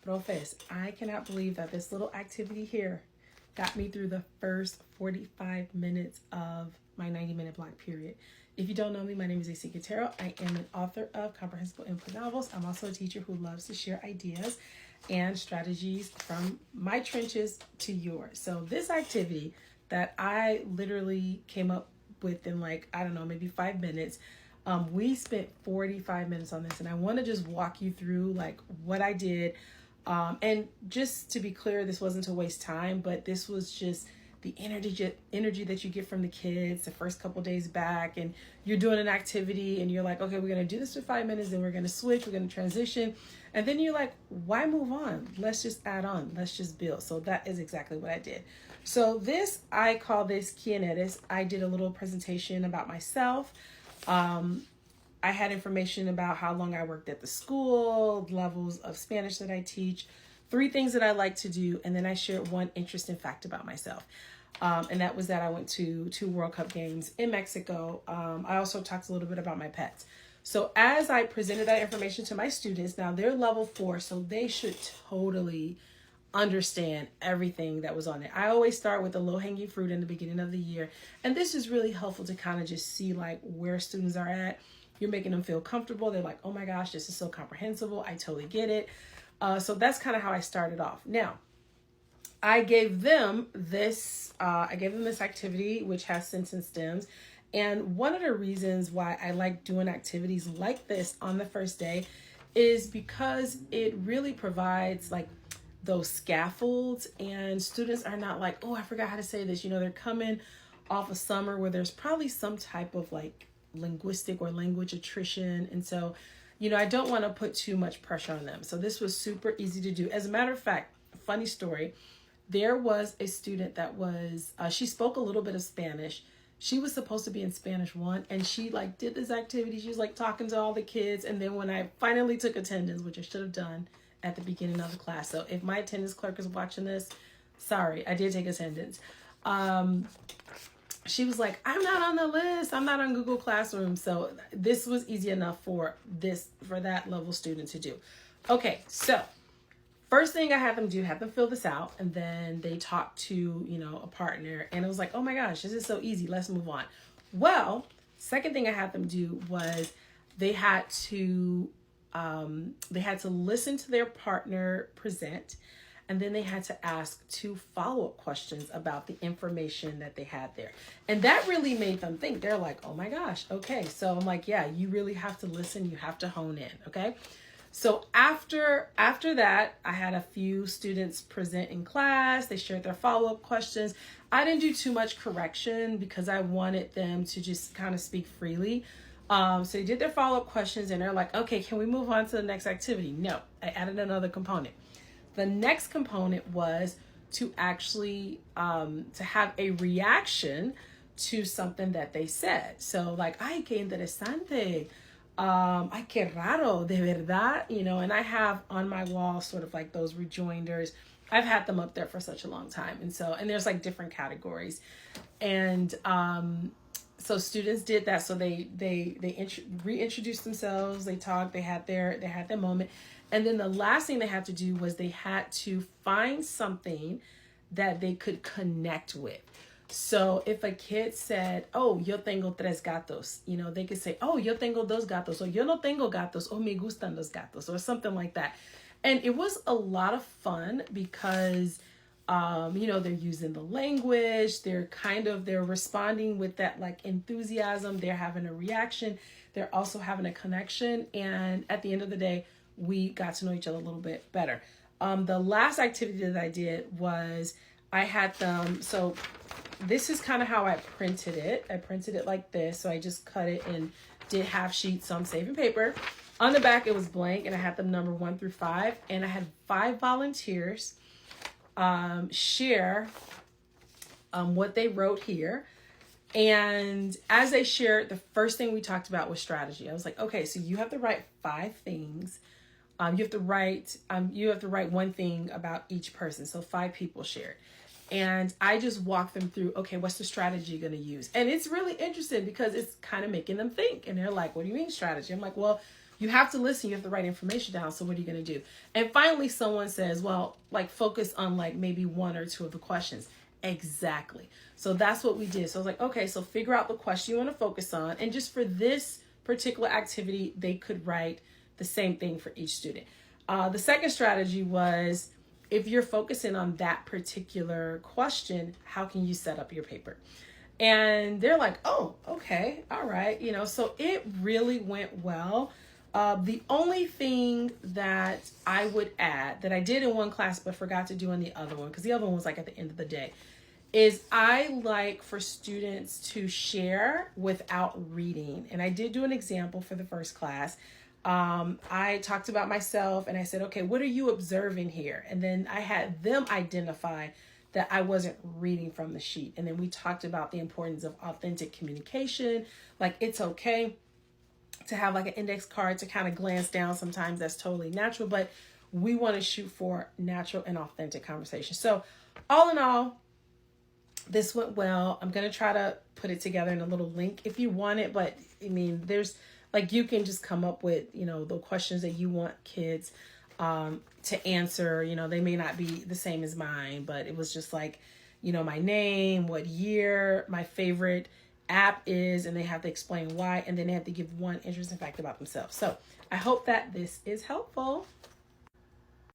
Profes, I cannot believe that this little activity here got me through the first 45 minutes of my 90-minute block period. If you don't know me, my name is AC Quintero. I am an author of Comprehensible Input Novels. I'm also a teacher who loves to share ideas and strategies from my trenches to yours. So this activity that I literally came up with in maybe 5 minutes, we spent 45 minutes on this, and I want to just walk you through what I did. And just to be clear, this wasn't to waste time, but this was just the energy that you get from the kids the first couple days back, and you're doing an activity and you're like, okay, we're going to do this for 5 minutes, then we're going to switch, we're going to transition. And then you're like, why move on? Let's just add on. Let's just build. So that is exactly what I did. So I call this Quien Eres. I did a little presentation about myself. I had information about how long I worked at the school, levels of Spanish that I teach, 3 things that I like to do, and then I shared one interesting fact about myself. And that was that I went to 2 World Cup games in Mexico. I also talked a little bit about my pets. So as I presented that information to my students, now they're level 4, so they should totally understand everything that was on it. I always start with the low-hanging fruit in the beginning of the year. And this is really helpful to kind of just see where students are at. You're making them feel comfortable. They're like, oh my gosh, this is so comprehensible. I totally get it. So that's kind of how I started off. Now, I gave them this activity, which has sentence stems. And one of the reasons why I like doing activities like this on the first day is because it really provides those scaffolds, and students are not like, oh, I forgot how to say this. They're coming off a summer where there's probably some type of linguistic or language attrition. And so, I don't want to put too much pressure on them. So this was super easy to do. As a matter of fact, funny story, there was a student that was, she spoke a little bit of Spanish. She was supposed to be in Spanish 1, and she did this activity. She was talking to all the kids. And then when I finally took attendance, which I should have done at the beginning of the class. So if my attendance clerk is watching this, sorry, I did take attendance. She was like, I'm not on the list. I'm not on Google Classroom. So this was easy enough for that level student to do. Okay, so first thing I had them do, have them fill this out, and then they talked to, a partner, and it was like, oh my gosh, this is so easy. Let's move on. Well, second thing I had them do was they had to listen to their partner present, and then they had to ask 2 follow-up questions about the information that they had there. And that really made them think. They're like, oh my gosh, okay. So I'm like, yeah, you really have to listen. You have to hone in, okay? So after that, I had a few students present in class. They shared their follow-up questions. I didn't do too much correction because I wanted them to just kind of speak freely. So they did their follow-up questions, and they're like, okay, can we move on to the next activity? No, I added another component. The next component was to actually to have a reaction to something that they said. So ay, qué interesante. Ay, qué raro, de verdad. And I have on my wall sort of those rejoinders. I've had them up there for such a long time. And there's different categories. And so students did that. So they reintroduced themselves. They talked. They had their moment. And then the last thing they had to do was they had to find something that they could connect with. So if a kid said, oh, yo tengo 3 gatos, they could say, oh, yo tengo 2 gatos, or yo no tengo gatos, o me gustan los gatos, or something like that. And it was a lot of fun because, they're using the language, they're responding with that enthusiasm, they're having a reaction, they're also having a connection. And at the end of the day, we got to know each other a little bit better. The last activity that I did was I had them, so this is kind of how I printed it. I printed it like this. So I just cut it and did half sheets. So I'm saving paper. On the back, it was blank, and I had them number 1 through 5. And I had 5 volunteers share what they wrote here. And as they shared, the first thing we talked about was strategy. I was like, okay, so you have to write 5 things. You have to write 1 thing about each person. So 5 people shared. And I just walk them through, okay, what's the strategy you're going to use? And it's really interesting because it's kind of making them think. And they're like, what do you mean strategy? I'm like, well, You have to listen. You have to write information down. So what are you going to do? And finally, someone says, well, like focus on like maybe one or two of the questions. Exactly. So that's what we did. So I was like, okay, so figure out the question you want to focus on. And just for this particular activity, they could write the same thing for each student. The second strategy was, if you're focusing on that particular question, how can you set up your paper? And they're like, oh, okay, all right. So it really went well. The only thing that I would add that I did in one class but forgot to do in the other one, because the other one was like at the end of the day, is I like for students to share without reading. And I did do an example for the first class. I talked about myself and I said, okay, what are you observing here? And then I had them identify that I wasn't reading from the sheet. And then we talked about the importance of authentic communication. Like, it's okay to have like an index card to kind of glance down. Sometimes that's totally natural, but we want to shoot for natural and authentic conversation. So all in all, this went well. I'm going to try to put it together in a little link if you want it. But I mean, there's like, you can just come up with, the questions that you want kids to answer. They may not be the same as mine, but it was just like, my name, what year my favorite app is, and they have to explain why, and then they have to give one interesting fact about themselves. So I hope that this is helpful.